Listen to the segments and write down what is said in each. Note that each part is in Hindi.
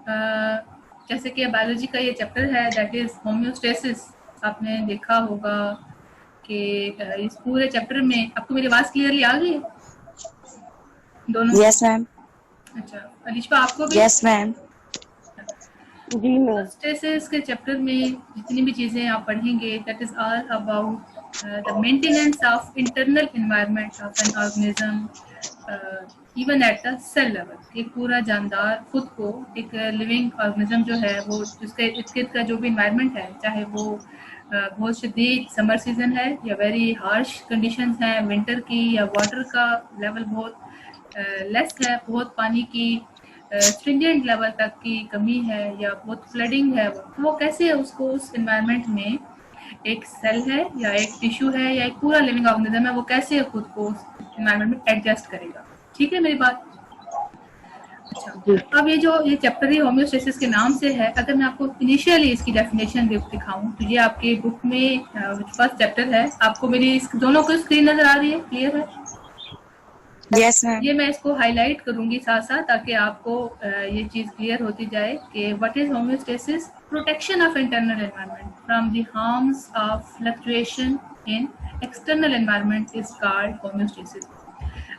जैसे कि बायोलॉजी का ये चैप्टर है दैट इज होम्योस्टेसिस। आपने देखा होगा कि इस पूरे चैप्टर में आपको मेरी आवाज क्लियरली आ गई है दोनों को? Yes ma'am. अच्छा, अलिशा आपको भी? Yes ma'am. जी मैम। होम्योस्टेसिस के चैप्टर में जितनी भी चीजें आप पढ़ेंगे that is all about the maintenance of internal environment of an organism even at the cell level. एक पूरा जानदार खुद को एक लिविंग ऑर्गेनिज्म जो है वो उसके इर्द गिर्द का जो भी इन्वायरमेंट है, चाहे वो बहुत शदीद समर सीजन है या वेरी हार्श कंडीशंस हैं विंटर की, या वाटर का लेवल बहुत लेस है, बहुत पानी की स्ट्रिंजेंट लेवल तक की कमी है या बहुत फ्लडिंग है, वो कैसे उसको उस इन्वायरमेंट में एक सेल है या एक टिश्यू है या एक पूरा लिविंग ऑर्गेनिज्म है वो कैसे खुद को उस इन्वायरमेंट में एडजस्ट करेगा। ठीक है मेरी बात? अच्छा, अब ये चैप्टर ही होम्योस्टेसिस के नाम से है। अगर मैं आपको इनिशियली इसकी डेफिनेशन दिखाऊं तो ये आपके बुक में फर्स्ट चैप्टर है। आपको मेरी दोनों को स्क्रीन नजर आ रही है? क्लियर है? Yes ma'am. ये मैं इसको हाईलाइट करूंगी साथ साथ ताकि आपको ये चीज क्लियर होती जाए कि what is homeostasis. Protection of internal environment from the harms of fluctuation in external environment is called homeostasis.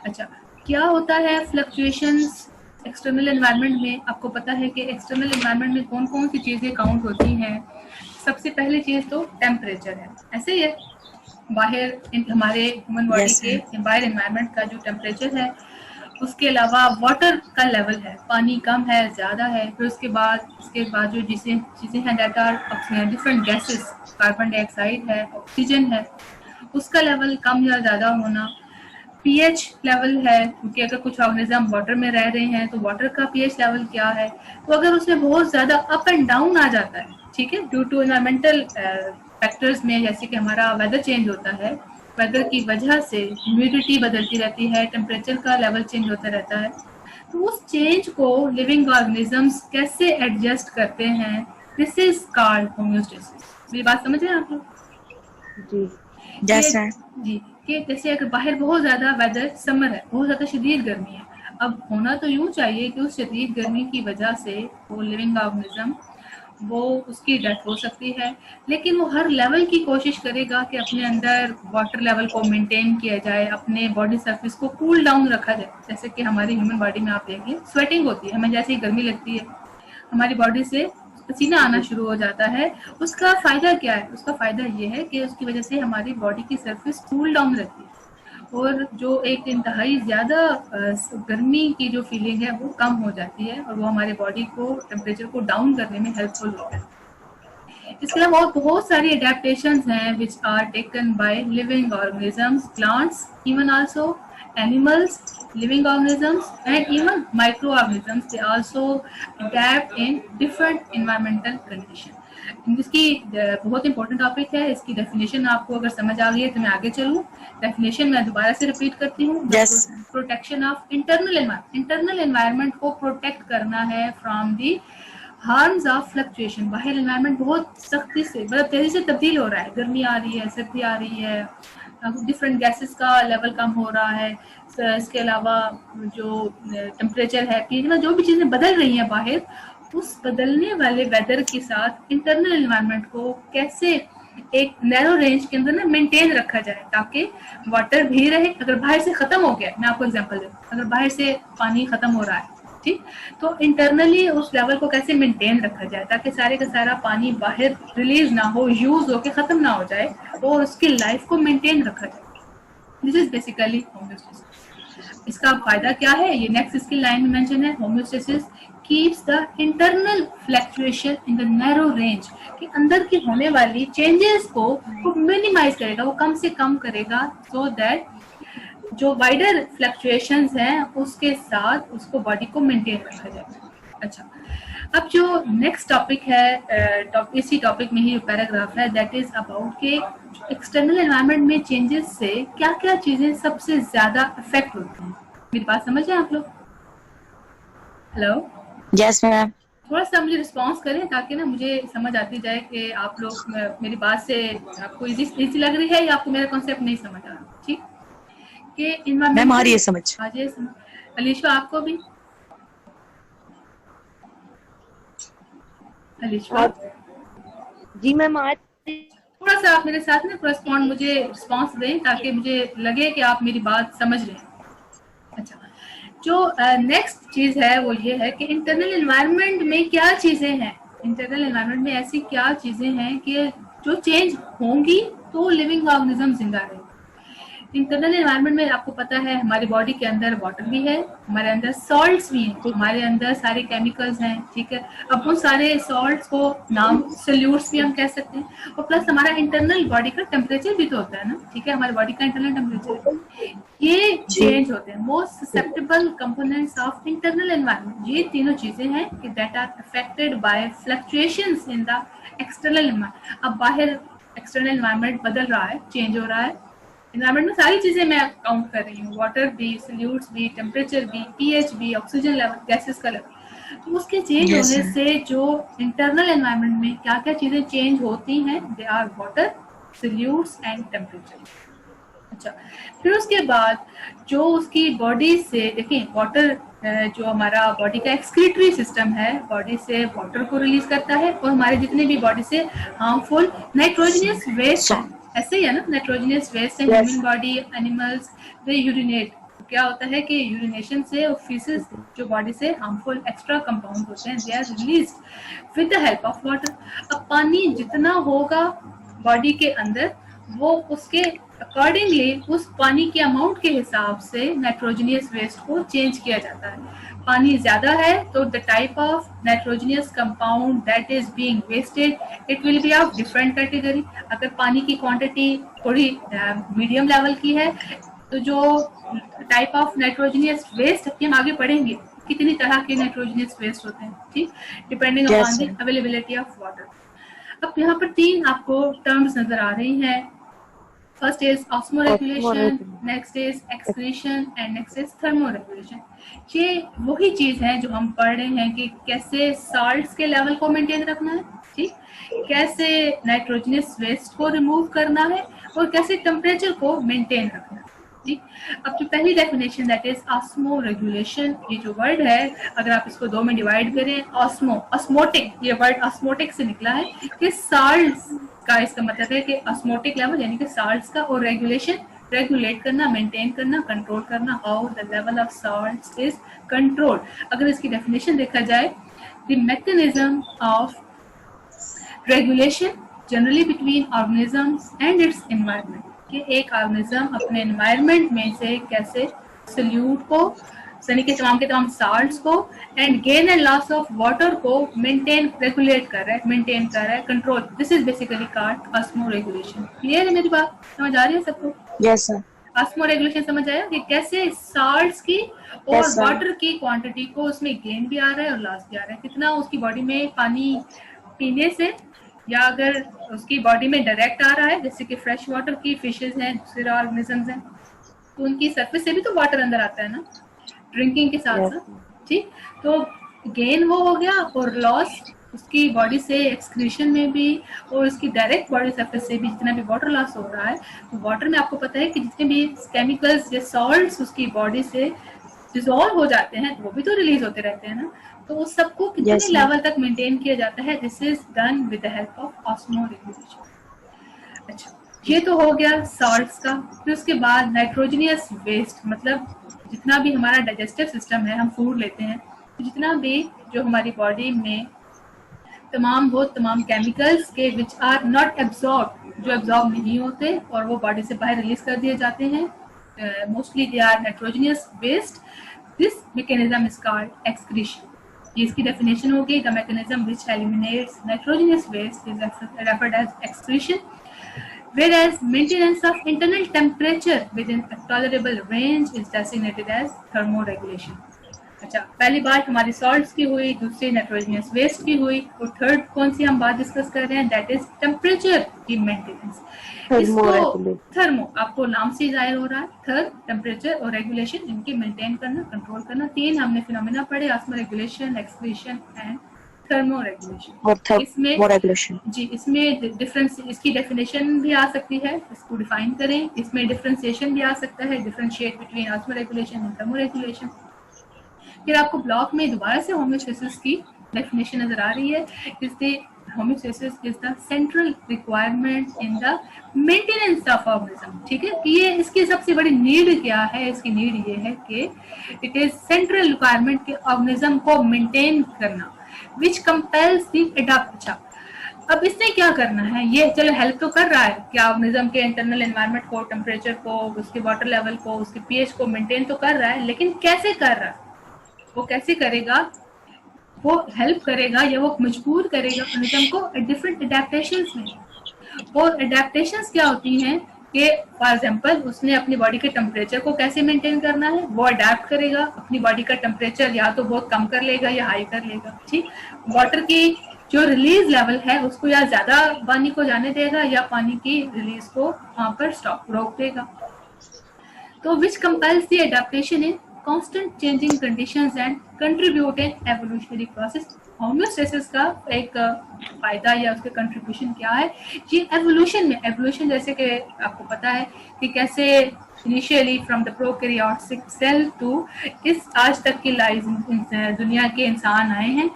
अच्छा, क्या होता है फ्लक्चुएशंस एक्सटर्नल एनवायरनमेंट में? आपको पता है कि एक्सटर्नल एनवायरनमेंट में कौन कौन सी चीजें काउंट होती हैं। सबसे पहली चीज तो टेम्परेचर है। ऐसे ही है बाहर हमारे ह्यूमन बॉडी Yes, के ma'am. बाहर एनवायरनमेंट का जो टेम्परेचर है, उसके अलावा वाटर का लेवल है, पानी कम है ज़्यादा है, फिर उसके बाद जो चीज़ें हैं that are different gases, carbon dioxide है, ऑक्सीजन है, उसका लेवल कम या ज़्यादा होना। पीएच लेवल है, क्योंकि अगर कुछ ऑर्गेनिज्म वाटर में रह रहे हैं तो वाटर का पीएच लेवल क्या है। तो अगर उसमें बहुत ज़्यादा अप एंड डाउन आ जाता है, ठीक है, ड्यू टू एनवायरमेंटल फैक्टर्स में, जैसे कि हमारा वेदर चेंज होता है, वेदर की वजह से ह्यूमिडिटी बदलती रहती है, टेम्परेचर का लेवल चेंज होता रहता है, तो उस चेंज को लिविंग ऑर्गेनिजम्स कैसे एडजस्ट करते हैं, दिस इज कॉल्ड होम्योस्टेसिस। मेरी बात समझ रहे हैं आप लोग? जी। Yes, कि ma'am. जी, कि जैसे अगर बाहर बहुत ज़्यादा वेदर समर है, बहुत ज़्यादा शदीद गर्मी है, अब होना तो यूँ चाहिए कि उस शदीद गर्मी की वजह से वो लिविंग ऑर्गेनिज्म वो उसकी डेथ हो सकती है, लेकिन वो हर लेवल की कोशिश करेगा कि अपने अंदर वाटर लेवल को मेंटेन किया जाए, अपने बॉडी सरफेस को कूल डाउन रखा जाए। जैसे कि हमारी ह्यूमन बॉडी में आप देखिए स्वेटिंग होती है, हमें जैसे ही गर्मी लगती है हमारी बॉडी से पसीना आना शुरू हो जाता है। उसका फायदा क्या है? उसका फायदा ये है कि उसकी वजह से हमारी बॉडी की सरफेस कूल डाउन रहती है और जो एक इंतहाई ज़्यादा गर्मी की जो फीलिंग है वो कम हो जाती है और वो हमारे बॉडी को टेम्परेचर को डाउन करने में हेल्पफुल होता है। इसके अलावा और बहुत सारी एडेप्टेशंस हैं which are taken by living organisms, plants, even also animals, living organisms and even microorganisms, they also adapt in different environmental condition। इसकी बहुत इंपॉर्टेंट टॉपिक है, इसकी डेफिनेशन आपको अगर समझ आ गई है तो मैं आगे चलूँ। डेफिनेशन मैं दोबारा से रिपीट करती हूँ। Yes. Protection of internal environment, internal environment को प्रोटेक्ट करना है from the harms of fluctuation. बाहर एनवायरमेंट बहुत सख्ती से मतलब तेजी से तब्दील हो रहा है, गर्मी आ रही है, सर्दी आ रही है, डिफरेंट गैसेस का लेवल कम हो रहा है, इसके अलावा जो टेम्परेचर है, पीक ना, जो भी चीज़ें बदल रही हैं बाहर, उस बदलने वाले वेदर के साथ इंटरनल एनवायरनमेंट को कैसे एक नैरो रेंज के अंदर ना मेंटेन रखा जाए ताकि वाटर भी रहे। अगर बाहर से खत्म हो गया, मैं आपको एग्जांपल दूं, अगर बाहर से पानी खत्म हो रहा है, ठीक, तो इंटरनली उस लेवल को कैसे मेंटेन रखा जाए ताकि सारे का सारा पानी बाहर रिलीज ना हो, यूज होके खत्म ना हो जाए और उसकी लाइफ को मेंटेन रखा जाए। This is basically homeostasis. इसका फायदा क्या है ये नेक्स्ट इसकी लाइन में मेंशन है। Homeostasis keeps the internal fluctuation in the narrow range, कि अंदर की होने वाली चेंजेस को वो मिनिमाइज करेगा, वो कम से कम करेगा, सो दैट जो वाइडर फ्लक्चुएशंस हैं उसके साथ उसको बॉडी को मेंटेन रखा जाए। अच्छा, अब जो नेक्स्ट टॉपिक है, इसी टॉपिक में ही पैराग्राफ है दैट इज अबाउट के एक्सटर्नल एनवायरनमेंट में चेंजेस से क्या क्या चीजें सबसे ज्यादा अफेक्ट होती हैं। मेरी बात समझ रहे हैं आप लोग? Hello, Yes, ma'am. थोड़ा सा मुझे रिस्पॉन्स करें ताकि ना मुझे समझ आती जाए कि आप लोग मेरी बात से आपको इजी लग रही है या आपको मेरा कॉन्सेप्ट नहीं समझ आ रहा। ठीक, कि मैम आ रही है इन्वायरमेंटल समझ। अलीशा आपको भी? अलिशा, जी मैम आज थोड़ा सा आप मेरे साथ ना करस्पॉन्ड मुझे रिस्पॉन्स दें ताकि मुझे लगे कि आप मेरी बात समझ रहे हैं। अच्छा, जो नेक्स्ट चीज है वो ये है कि इंटरनल एनवायरनमेंट में क्या चीजें हैं, इंटरनल एनवायरनमेंट में ऐसी क्या चीजें हैं कि जो चेंज होंगी तो लिविंग ऑर्गेनिज्म जिंदा रहेंगे। इंटरनल एनवायरनमेंट में आपको पता है हमारी बॉडी के अंदर वाटर भी है, हमारे अंदर सॉल्ट्स भी हैं, हमारे अंदर सारे केमिकल्स हैं, ठीक है। अब उन सारे सॉल्ट्स को नाम सल्यूट्स भी हम कह सकते हैं, और प्लस हमारा इंटरनल बॉडी का टेम्परेचर भी तो होता है ना, ठीक है, हमारी बॉडी का इंटरनल टेम्परेचर ये चेंज होते हैं। Most susceptible components of internal environment, ये तीनों चीजें हैं कि that are affected by fluctuations in the external environment. अब बाहर एक्सटर्नल एनवायरनमेंट बदल रहा है, चेंज हो रहा है, एनवायरनमेंट में सारी चीजें मैं काउंट कर रही हूँ, वाटर भी, सल्यूट्स भी, टेम्परेचर भी, पीएच भी, ऑक्सीजन लेवल, गैसेस का लेवल। तो उसके चेंज Yes, होने sir. से जो इंटरनल एनवायरनमेंट में क्या क्या चीजें चेंज होती हैं, they are water, solutes and temperature. अच्छा, फिर उसके बाद जो उसकी बॉडी से, देखिए वाटर जो हमारा बॉडी का एक्सक्रीटरी सिस्टम है, बॉडी से वाटर को रिलीज करता है, और हमारे जितने भी बॉडी से हार्मफुल नाइट्रोजनियस वेस्ट है, ऐसे ही है ना, नाइट्रोजनियस वेस्ट है, human body, animals they urinate. क्या होता है कि यूरिनेशन से और फीसेस जो बॉडी से हार्मफुल एक्स्ट्रा कंपाउंड होते हैं, they are released with the help of water. अब पानी जितना होगा बॉडी के अंदर, वो उसके अकॉर्डिंगली उस पानी के अमाउंट के हिसाब से नाइट्रोजनियस वेस्ट को चेंज किया जाता है। पानी ज्यादा है तो the type of nitrogenous compound that is being wasted it will be of different category. अगर पानी की क्वांटिटी थोड़ी मीडियम लेवल की है तो जो टाइप ऑफ नाइट्रोजनियस वेस्ट हम आगे पढ़ेंगे कितनी तरह के नाइट्रोजनियस वेस्ट होते हैं, ठीक, depending upon the availability of water. अब यहाँ पर तीन आपको टर्म्स नजर आ रही हैं। First is osmoregulation, next is excretion and next is thermoregulation. ये वही चीज है जो हम पढ़ रहे हैं कि कैसे सॉल्ट्स के लेवल को मेंटेन रखना है, ठीक, कैसे नाइट्रोजनस वेस्ट को रिमूव करना है, और कैसे टेम्परेचर को मेंटेन रखना है, ठीक। अब जो पहली डेफिनेशन दैट इज ऑस्मोरेगुलेशन, ये जो वर्ड है अगर आप इसको दो में डिवाइड करें, ऑस्मोटिक, ये वर्ड ऑस्मोटिक से निकला है कि साल्ट्स का, इसका मतलब है कि ऑस्मोटिक लेवल यानी कि साल्ट्स का, और रेगुलेशन रेगुलेट करना, मेंटेन करना, कंट्रोल करना, how the level of salts is control. अगर इसकी डेफिनेशन देखा जाए, the mechanism of regulation generally between organisms and it's environment, कि एक ऑर्गेनिज्म अपने एनवायरनमेंट में से कैसे सल्यूट को, यानी कि तमाम के तमाम साल्ट्स को, and gain and loss of water को मेंटेन, रेगुलेट कर रहा है, मेंटेन कर रहा है, control. This is basically called osmoregulation. Clear है मेरी बात, समझ आ रही है सबको? Yes sir. ऑस्मोरेगुलेशन समझ आया कि कैसे साल्ट्स की और वाटर की क्वांटिटी को उसमें गेन भी आ रहा है और लॉस भी आ रहा है, कितना उसकी बॉडी में पानी पीने से, या अगर उसकी बॉडी में डायरेक्ट आ रहा है, जैसे कि फ्रेश वाटर की फिशेज हैं, दूसरे ऑर्गेनिजम्स हैं, तो उनकी सरफेस से भी तो वाटर अंदर आता है ना, ड्रिंकिंग के साथ साथ, ठीक। तो गेन वो हो गया, और लॉस उसकी बॉडी से एक्सक्रीशन में भी, और उसकी डायरेक्ट बॉडी सरफेस से भी जितना भी वाटर लॉस हो रहा है। तो वाटर में आपको पता है कि जितने भी केमिकल्स या सॉल्ट्स उसकी बॉडी से डिसॉल्व हो जाते हैं वो भी तो रिलीज होते रहते हैं ना, तो उस सबको कितने लेवल तक मेंटेन किया जाता है, this is done with the help of osmoregulation. अच्छा, ये तो हो गया सॉल्ट्स का। फिर उसके बाद नाइट्रोजनियस वेस्ट, मतलब जितना भी हमारा डाइजेस्टिव सिस्टम है, हम फूड लेते हैं, तो जितना भी जो हमारी बॉडी में तमाम केमिकल्स के विच आर नॉट एब्जॉर्ब, जो एब्जॉर्ब नहीं होते और वो बॉडी से बाहर रिलीज कर दिए जाते हैं, mostly they are nitrogenous waste. This mechanism is called excretion. ये इसकी डेफिनेशन होगी, the mechanism which eliminates nitrogenous waste is referred as excretion, whereas maintenance of internal temperature within a tolerable range is designated as thermoregulation। अच्छा, पहली बात हमारी सॉल्ट्स की हुई, दूसरी नाइट्रोजनियस वेस्ट की हुई, और थर्ड कौन सी हम बात डिस्कस कर रहे हैं, दैट इज टेम्परेचर की मेंटेनेंस। इसको थर्मो, आपको नाम से जाहिर हो रहा है, थर्ड टेम्परेचर और रेगुलेशन, इनकी मेंटेन करना, कंट्रोल करना। तीन हमने फिनोमेना पढ़े, ऑस्मोरेगुलेशन, एक्सक्रीशन एंड थर्मोरेगुलेशन। इसमें जी, इसमें डिफरेंस, इसकी डेफिनेशन भी आ सकती है, इसको डिफाइन करें, इसमें डिफरेंशिएशन भी आ सकता है, differentiate between osmoregulation and thermoregulation. फिर आपको ब्लॉक में दोबारा से होम्योस्टेसिस की डेफिनेशन नजर आ रही है। Is the homeostasis is the central requirement in the maintenance of organism. ठीक है, ये इसकी सबसे बड़ी नीड क्या है? इसकी नीड ये है कि इट इज सेंट्रल रिक्वायरमेंट के ऑर्गेनिज्म को मेंटेन करना, विच कंपेल्स द एडाप्ट। अच्छा, अब इसने क्या करना है? ये चलो हेल्प तो कर रहा है कि ऑर्गेनिज्म के इंटरनल एनवायरनमेंट को, टेम्परेचर को, उसके वाटर लेवल को, उसके पीएच को मेंटेन तो कर रहा है, लेकिन कैसे कर रहा है? वो कैसे करेगा? वो हेल्प करेगा या वो मजबूर करेगा ऑर्गेनिज्म को डिफरेंट एडेप्टेशंस में। और एडेप्टेशंस क्या होती हैं कि फॉर एग्जांपल उसने अपनी बॉडी के टेम्परेचर को कैसे मेंटेन करना है, वो अडेप्ट करेगा। अपनी बॉडी का टेम्परेचर या तो बहुत कम कर लेगा या हाई कर लेगा। ठीक, वाटर की जो रिलीज लेवल है उसको या ज्यादा पानी को जाने देगा या पानी की रिलीज को वहां पर स्टॉप रोक देगा। तो which compels the adaptation in constant changing conditions and contribute in evolutionary process. Homeostasis का एक फायदा या उसके कंट्रीब्यूशन क्या है? ये एवोल्यूशन में, एवोल्यूशन जैसे कि आपको पता है कि कैसे initially from the prokaryotic cell to इस आज तक की दुनिया के इंसान आए हैं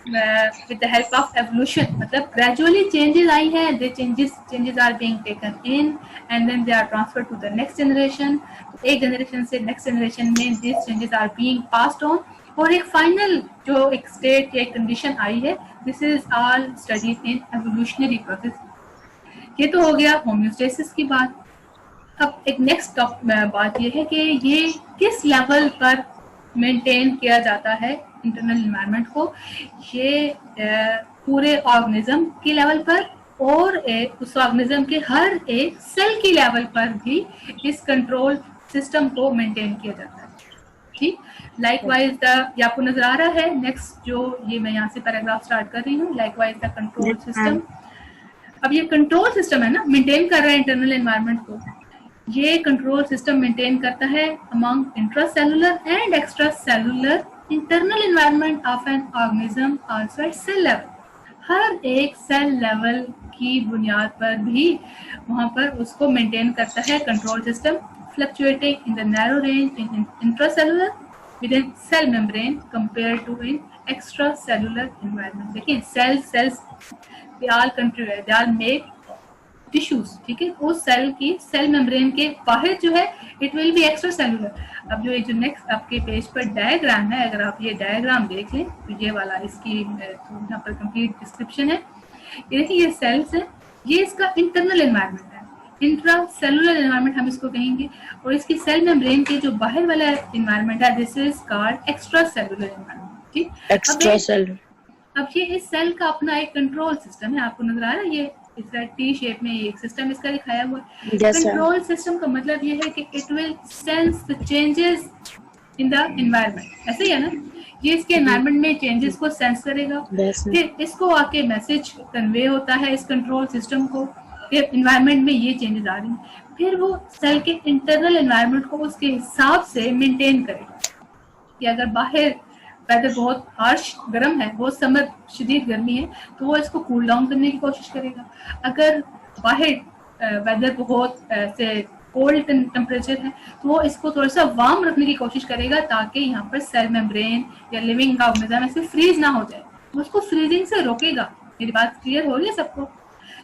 with the help of evolution, मतलब gradually changes आई हैं, the changes are being taken in and then they are transferred to the next generation। एक generation से next generation में these changes are being passed on और एक final जो एक state या एक condition आई है, this is all studied in evolutionary process। ये तो हो गया homeostasis की बात। अब एक नेक्स्ट बात ये है कि ये किस लेवल पर मेंटेन किया जाता है इंटरनल एनवायरनमेंट को। ये पूरे ऑर्गेनिज्म के लेवल पर और उस ऑर्गेनिज्म के हर एक सेल की लेवल पर भी इस कंट्रोल सिस्टम को मेंटेन किया जाता है। ठीक, लाइकवाइज ये आपको नजर आ रहा है नेक्स्ट जो ये मैं यहाँ से पैराग्राफ स्टार्ट कर रही हूँ, लाइकवाइज द कंट्रोल सिस्टम। अब ये कंट्रोल सिस्टम है ना, मेंटेन कर रहा है इंटरनल एनवायरनमेंट को। ये कंट्रोल सिस्टम मेंटेन करता है among intracellular and extra cellular internal environment of an organism also at cell level. हर एक सेल लेवल की बुनियाद पर भी वहां पर उसको मेंटेन करता है control system, fluctuating in the narrow range in intracellular with in cell membrane compare to in extra cellular environment. देखिए cells they all contribute, they all make tissues. ठीक है, उस सेल की सेल मेम्ब्रेन के बाहर जो है it will B extra cellular. अब जो नेक्स्ट आपके पेज पर डायग्राम है, अगर आप ये डायग्राम देख लें तो ये वाला इसकी यहाँ पर कंप्लीट डिस्क्रिप्शन है। ये देखिए ये सेल्स है, ये इसका इंटरनल एनवायरनमेंट है, इंट्रा सेलुलर एनवायरनमेंट हम इसको कहेंगे। और इसकी सेल मेम्ब्रेन के जो बाहर वाला एनवायरनमेंट है this is called extra cellular environment. ठीक, एक्स्ट्रा सेलुलर। अब ये इस सेल का अपना एक कंट्रोल सिस्टम है, आपको नजर आ रहा है ये इस टी शेप में एक सिस्टम इसका दिखाया हुआ है। कंट्रोल सिस्टम का मतलब ये है कि it will sense the changes in the environment. ऐसे ही है ना, ये इसके एनवायरनमेंट में चेंजेस को सेंस करेगा, फिर इसको आके मैसेज कन्वे होता है इस कंट्रोल सिस्टम को कि एनवायरनमेंट में ये चेंजेस आ रही हैं। फिर वो सेल के इंटरनल एनवायरनमेंट को उसके हिसाब से मेंटेन करेगा कि अगर बाहर वेदर बहुत हार्श गर्म है, बहुत समर शदीद गर्मी है, तो वो इसको कूल डाउन करने की कोशिश करेगा। अगर बाहर वेदर बहुत से कोल्ड टेम्परेचर है तो वो इसको थोड़ा सा वार्म रखने की कोशिश करेगा ताकि यहाँ पर सेल मेम्ब्रेन या लिविंग ऑर्गेनिज्म ऐसे फ्रीज ना हो जाए, तो उसको फ्रीजिंग से रोकेगा। मेरी बात क्लियर हो रही है सबको?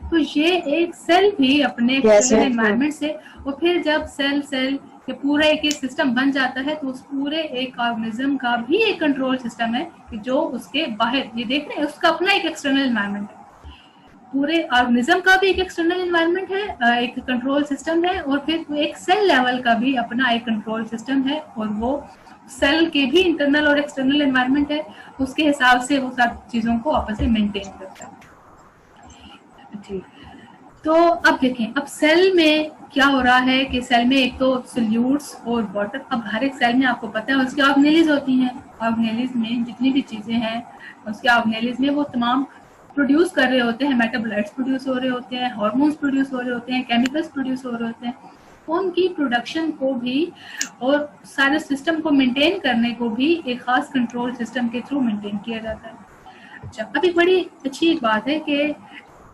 तो ये एक सेल भी अपने एनवायरनमेंट से, और फिर जब सेल कि पूरा एक सिस्टम बन जाता है तो उस पूरे एक ऑर्गेनिज्म का भी एक कंट्रोल सिस्टम है कि जो उसके बाहर ये देख रहे हैं उसका अपना एक एक्सटर्नल एनवायरनमेंट है। पूरे ऑर्गेनिज्म का भी एक एक्सटर्नल एनवायरनमेंट है, एक कंट्रोल सिस्टम है, और फिर एक सेल लेवल का भी अपना एक कंट्रोल सिस्टम है, और वो सेल के भी इंटरनल और एक्सटर्नल एनवायरनमेंट है, उसके हिसाब से वो सब चीजों को आपस में मेंटेन करता है। ठीक, तो अब देखें अब सेल में क्या हो रहा है कि सेल में एक तो सोल्यूट्स और वाटर। अब हर एक सेल में आपको पता है उसकी ऑर्गेनेलिज होती हैं, ऑर्गेनेलिज में जितनी भी चीजें हैं उसके ऑर्गेनेलिज में वो तमाम प्रोड्यूस कर रहे होते हैं, मेटाबोलाइट्स प्रोड्यूस हो रहे होते हैं, हार्मोन्स प्रोड्यूस हो रहे होते हैं, केमिकल्स प्रोड्यूस हो रहे होते हैं। उनकी प्रोडक्शन को भी और सारे सिस्टम को मेंटेन करने को भी एक खास कंट्रोल सिस्टम के थ्रू मेंटेन किया जाता है। अच्छा, अब एक बड़ी अच्छी बात है कि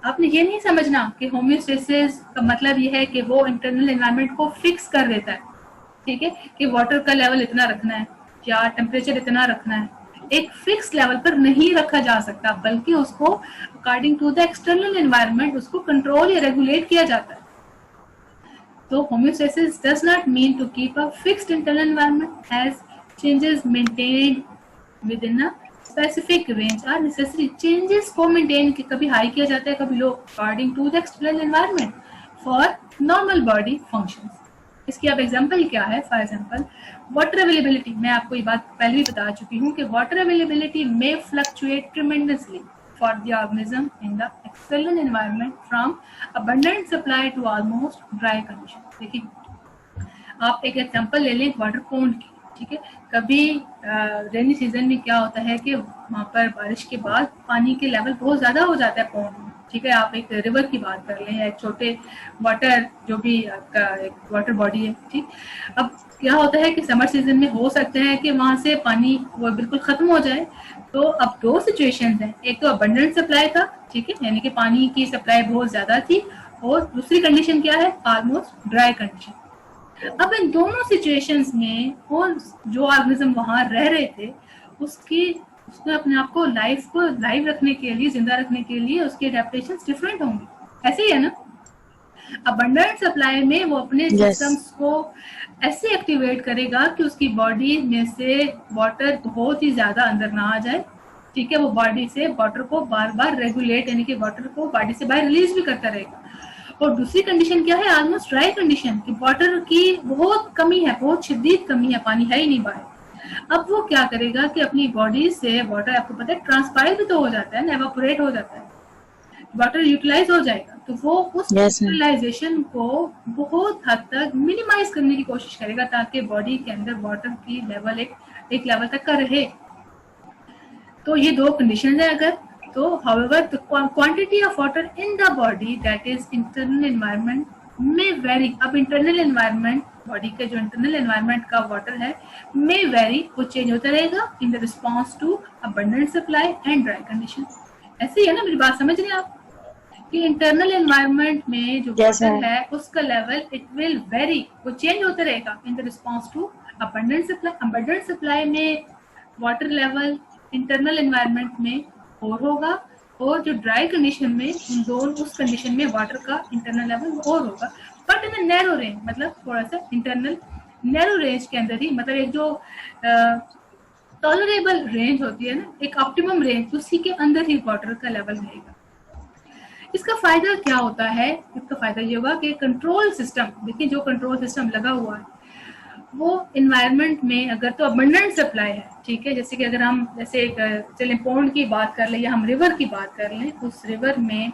आपने ये नहीं समझना कि होम्योस्टेसिस का मतलब ये है कि वो इंटरनल एनवायरनमेंट को फिक्स कर देता है। ठीक है, कि वाटर का लेवल इतना रखना है, नहीं, वो एक कंट्रोल सिस्टम है। क्या टेम्परेचर इतना रखना है, एक फिक्स लेवल पर नहीं रखा जा सकता, बल्कि उसको according to the external environment उसको कंट्रोल या रेगुलेट किया जाता है। तो homeostasis does not mean to keep a fixed internal environment, as changes maintained within a specific range are necessary. Changes को maintain कि कभी हाई किया जाता है कभी लो according to the external environment for normal body functions. इसकी अब एग्जाम्पल क्या है? फॉर एग्जाम्पल वाटर अवेलेबिलिटी, मैं आपको ये बात पहले भी बता चुकी हूँ कि वाटर अवेलेबिलिटी में fluctuate tremendously for the organism in the external environment from abundant supply to almost dry condition. देखिए, आप एक एग्जांपल ले लें वाटर पॉन्ड की, ठीक है। कभी रेनी सीजन में क्या होता है कि वहाँ पर बारिश के बाद पानी के लेवल बहुत ज़्यादा हो जाता है पॉन्ड में, ठीक है। आप एक रिवर की बात कर लें या एक छोटे वाटर जो भी आपका एक वाटर बॉडी है, ठीक। अब क्या होता है कि समर सीजन में हो सकता है कि वहाँ से पानी वो बिल्कुल ख़त्म हो जाए। तो अब दो सिचुएशंस हैं, एक तो अबंडेंट सप्लाई था, ठीक है, यानी कि पानी की सप्लाई बहुत ज़्यादा थी, और दूसरी कंडीशन क्या है? Almost dry condition. अब इन दोनों सिचुएशंस में और जो ऑर्गेनिज्म वहाँ रह रहे थे उसने अपने आप को लाइव रखने के लिए, जिंदा रखने के लिए उसके एडेप्टेशंस डिफरेंट होंगे। ऐसे ही है ना, अबंडेंट सप्लाई में वो अपने सिस्टम्स को ऐसे एक्टिवेट करेगा कि उसकी बॉडी में से वाटर बहुत ही ज्यादा अंदर ना आ जाए, ठीक है। वो बॉडी से वाटर को बार बार रेगुलेट, यानी कि वाटर को बॉडी से बाहर रिलीज भी करता रहेगा। और दूसरी कंडीशन क्या है? ऑलमोस्ट ड्राई कंडीशन, कि वाटर की बहुत कमी है, बहुत शदीद कमी है, पानी है ही नहीं बाहर। अब वो क्या करेगा कि अपनी बॉडी से वाटर, आपको पता है ट्रांसपायर भी तो हो जाता है ना, एवापोरेट हो जाता है, वाटर यूटिलाइज हो जाएगा, तो वो उस यूटिलाइजेशन को बहुत हद तक मिनिमाइज करने की कोशिश करेगा ताकि बॉडी के अंदर वाटर की लेवल एक लेवल तक का रहे। तो ये दो कंडीशन है अगर तो। However the quantity of water in the body that is internal environment में वेरी। अब इंटरनल एनवायरनमेंट, बॉडी का जो इंटरनल एनवायरनमेंट का वाटर है में वेरी, वो चेंज होता रहेगा in the response to abundant supply and dry condition. ऐसे ही है ना, मेरी बात समझ रहे हैं आप कि इंटरनल एनवायरनमेंट में जो वाटर है उसका लेवल इट विल वेरी, वो चेंज होता रहेगा in the response to abundant supply. Abundant supply में वाटर लेवल इंटरनल एनवायरनमेट में और होगा, और जो ड्राई कंडीशन में उन दोनों उस कंडीशन में वाटर का इंटरनल लेवल और होगा, बट इन नैरो रेंज, मतलब थोड़ा सा इंटरनल नैरो रेंज के अंदर ही, मतलब एक जो टॉलरेबल रेंज होती है ना, एक ऑप्टिमम रेंज, उसी के अंदर ही वाटर का लेवल रहेगा। इसका फायदा क्या होता है? इसका फायदा ये होगा कि कंट्रोल सिस्टम, देखिए जो कंट्रोल सिस्टम लगा हुआ है वो इन्वायरमेंट में अगर तो अबंडेंट सप्लाई है, ठीक है, जैसे कि अगर हम जैसे एक चले पॉन्ड की बात कर लें या हम रिवर की बात कर लें, उस रिवर में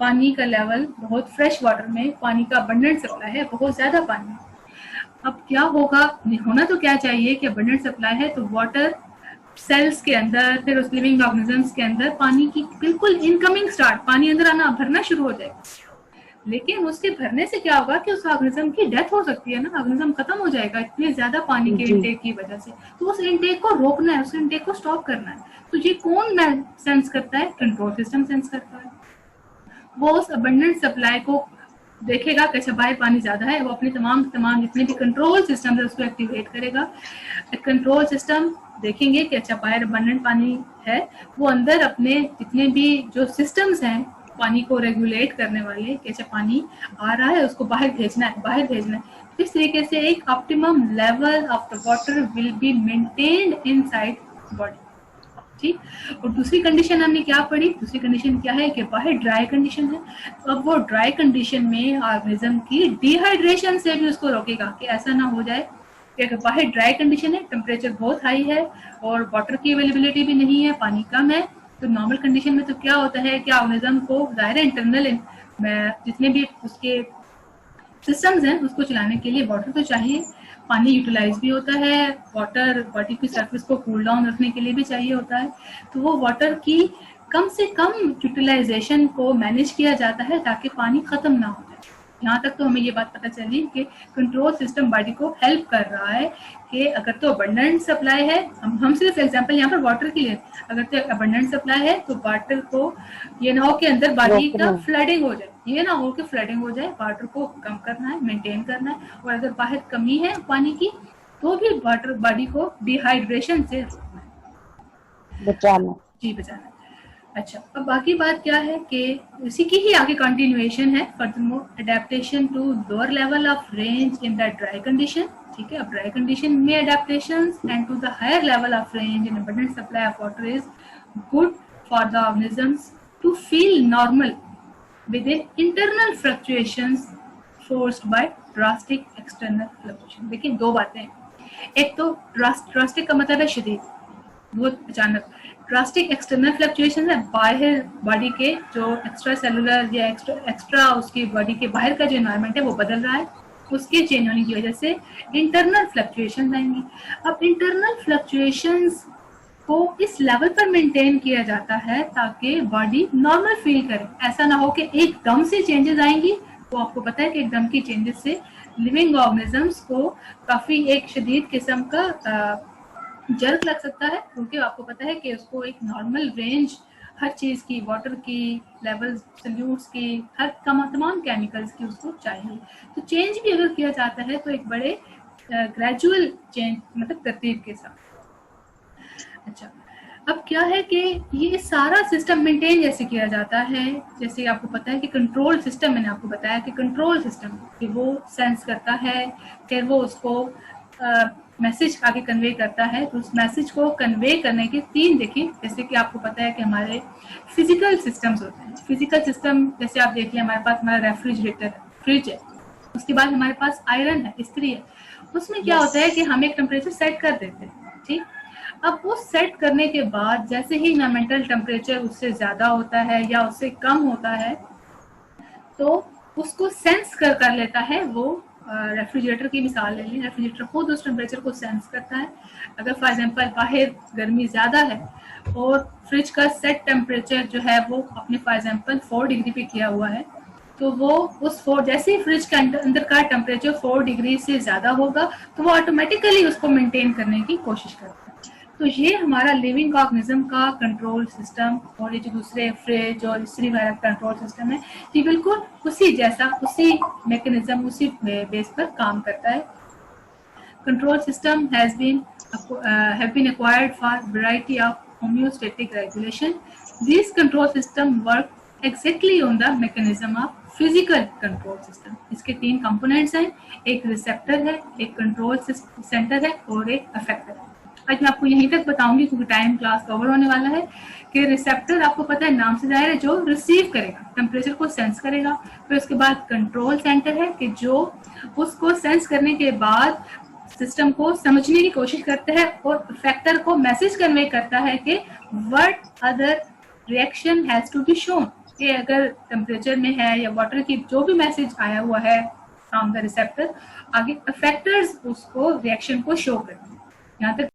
पानी का लेवल बहुत, फ्रेश वाटर में पानी का अबंडेंट सप्लाई है, बहुत ज्यादा पानी। अब क्या होगा, होना तो क्या चाहिए कि अबंडेंट सप्लाई है तो वाटर सेल्स के अंदर, फिर उस लिविंग ऑर्गेनिजम्स के अंदर पानी की बिल्कुल इनकमिंग स्टार्ट, पानी अंदर आना, भरना शुरू हो जाएगा। लेकिन उसके भरने से क्या होगा कि उस ऑर्गेनिज्म की डेथ हो सकती है ना, ऑर्गेनिज्म खत्म हो जाएगा इतने ज्यादा पानी के इनटेक की वजह से। तो उस इनटेक को रोकना है, उस इनटेक को स्टॉप करना है। तो ये कौन सेंस करता है? कंट्रोल सिस्टम सेंस करता है। वो उस अबंडेंट सप्लाई को देखेगा कि अच्छा बाहर पानी ज्यादा है, वो अपने तमाम जितने भी कंट्रोल सिस्टम है उसको एक्टिवेट करेगा। कंट्रोल सिस्टम देखेंगे कि अच्छा बाहर अबंडेंट पानी है, वो अंदर अपने जितने भी जो सिस्टम्स हैं पानी को रेगुलेट करने वाले कि अच्छा पानी आ रहा है उसको बाहर भेजना है। इस तरीके से एक optimum level of the water will be maintained inside body, ठीक। और दूसरी कंडीशन हमने क्या पढ़ी? दूसरी कंडीशन क्या है कि बाहर ड्राई कंडीशन है, तो अब वो ड्राई कंडीशन में ऑर्गेनिज्म की डिहाइड्रेशन से भी उसको रोकेगा कि ऐसा ना हो जाए कि अगर बाहर ड्राई कंडीशन है, टेम्परेचर बहुत हाई है और वाटर की अवेलेबिलिटी भी नहीं है, पानी कम है, तो नॉर्मल कंडीशन में तो क्या होता है कि ऑर्गेनिज्म को जाहिर है इंटरनल जितने भी उसके सिस्टम्स हैं उसको चलाने के लिए वाटर तो चाहिए, पानी यूटिलाइज भी होता है, वाटर बॉडी की सरफेस को कूल डाउन रखने के लिए भी चाहिए होता है। तो वो वाटर की कम से कम यूटिलाइजेशन को मैनेज किया जाता है ताकि पानी खत्म ना हो जाए। यहाँ तक तो हमें ये बात पता चली कि कंट्रोल सिस्टम बॉडी को हेल्प कर रहा है कि अगर तो अबंडेंट सप्लाई है, हम सिर्फ एग्जांपल यहाँ पर वाटर की ले, अगर तो अबंडेंट सप्लाई है तो वाटर को ये ना हो कि अंदर बॉडी का फ्लडिंग हो जाए, ये ना हो कि फ्लडिंग हो जाए, वाटर को कम करना है, मेंटेन करना है। और अगर बाहर कमी है पानी की तो भी वाटर बॉडी को डिहाइड्रेशन से रोकना है, बचाना। जी बचाना। अच्छा, अब बाकी बात क्या है कि इसी की ही आगे कंटिन्यूएशन है। Furthermore adaptation to lower level of range in the dry condition, ठीक है। अब ड्राई कंडीशन में adaptations and to the higher level of range in abundant supply of water is good for the organisms to feel normal within internal fluctuations forced by drastic external fluctuation. देखिए दो बातें हैं, एक तो ड्रास्टिक का मतलब है शदीद, बहुत अचानक। ड्रास्टिक एक्सटर्नल फ्लक्चुएशन है बाहर बॉडी के जो एक्स्ट्रा सेलुलर या एक्स्ट्रा उसकी बॉडी के बाहर का जो एनवायरनमेंट है वो बदल रहा है, उसके चेंज होने की वजह से इंटरनल फ्लक्चुएशन आएंगी। अब इंटरनल फ्लक्चुएशंस को इस लेवल पर मेंटेन किया जाता है ताकि बॉडी नॉर्मल फील करे। ऐसा ना हो कि एकदम से चेंजेस आएंगी, तो आपको पता है कि एकदम की चेंजेस से लिविंग ऑर्गेनिजम्स को काफी एक शदीद किस्म का जर्क लग सकता है, क्योंकि आपको पता है कि उसको एक नॉर्मल रेंज हर चीज की, वाटर की लेवल, सल्यूट्स की, हर तमाम केमिकल्स की उसको चाहिए। तो चेंज भी अगर किया जाता है तो एक बड़े ग्रेजुअल चेंज, मतलब तरतीब के साथ। अच्छा, अब क्या है कि ये सारा सिस्टम मेंटेन जैसे किया जाता है, जैसे आपको पता है कि कंट्रोल सिस्टम, मैंने आपको बताया कि कंट्रोल सिस्टम कि वो सेंस करता है, फिर वो उसको मैसेज आगे कन्वे करता है। तो उस मैसेज को कन्वे करने के तीन, देखिए जैसे कि आपको पता है कि हमारे फिजिकल सिस्टम्स होते हैं। फिजिकल सिस्टम जैसे आप देखिए, हमारे पास हमारा रेफ्रिजरेटर है, फ्रिज है, उसके बाद हमारे पास आयरन है, इस्त्री है। उसमें क्या होता है कि हम एक टेम्परेचर सेट कर देते हैं, ठीक। अब वो सेट करने के बाद जैसे ही इन्वायरमेंटल टेम्परेचर उससे ज्यादा होता है या उससे कम होता है, तो उसको सेंस कर लेता है वो। रेफ्रिजरेटर की मिसाल ले लें, रेफ्रिजरेटर खुद उस टेम्परेचर को सेंस करता है। अगर फॉर एग्जांपल बाहर गर्मी ज़्यादा है और फ्रिज का सेट टेम्परेचर जो है वो अपने फॉर एग्जांपल 4 डिग्री पे किया हुआ है, तो वो उस 4, जैसे ही फ्रिज के अंदर का टेम्परेचर 4 डिग्री से ज़्यादा होगा तो वो ऑटोमेटिकली उसको मेंटेन करने की कोशिश करता है। तो ये हमारा लिविंग ऑर्गेनिज्म का कंट्रोल सिस्टम, और ये जो दूसरे फ्रिज और इस्त्री वगैरह कंट्रोल सिस्टम है, ये बिल्कुल उसी जैसा, उसी मैकेनिज्म, उसी बेस पर काम करता है। Control system have been acquired for variety of homeostatic regulation. These control system work exactly on the mechanism of physical control system. इसके 3 कंपोनेंट्स हैं, एक रिसेप्टर है, एक कंट्रोल सेंटर है और एक अफेक्टर है। आज मैं आपको यहीं तक बताऊंगी क्योंकि टाइम क्लास कवर होने वाला है कि रिसेप्टर आपको पता है, नाम से जाहिर है, जो रिसीव करेगा, टेम्परेचर को सेंस करेगा। फिर उसके बाद कंट्रोल सेंटर है कि जो उसको सेंस करने के बाद सिस्टम को समझने की कोशिश करता है और फैक्टर को मैसेज कन्वे करता है कि what other reaction has to be shown, कि अगर टेम्परेचर में है या वाटर की जो भी मैसेज आया हुआ है फ्रॉम द रिसेप्टर, आगे फैक्टर्स उसको रिएक्शन को शो करते हैं। यहाँ तक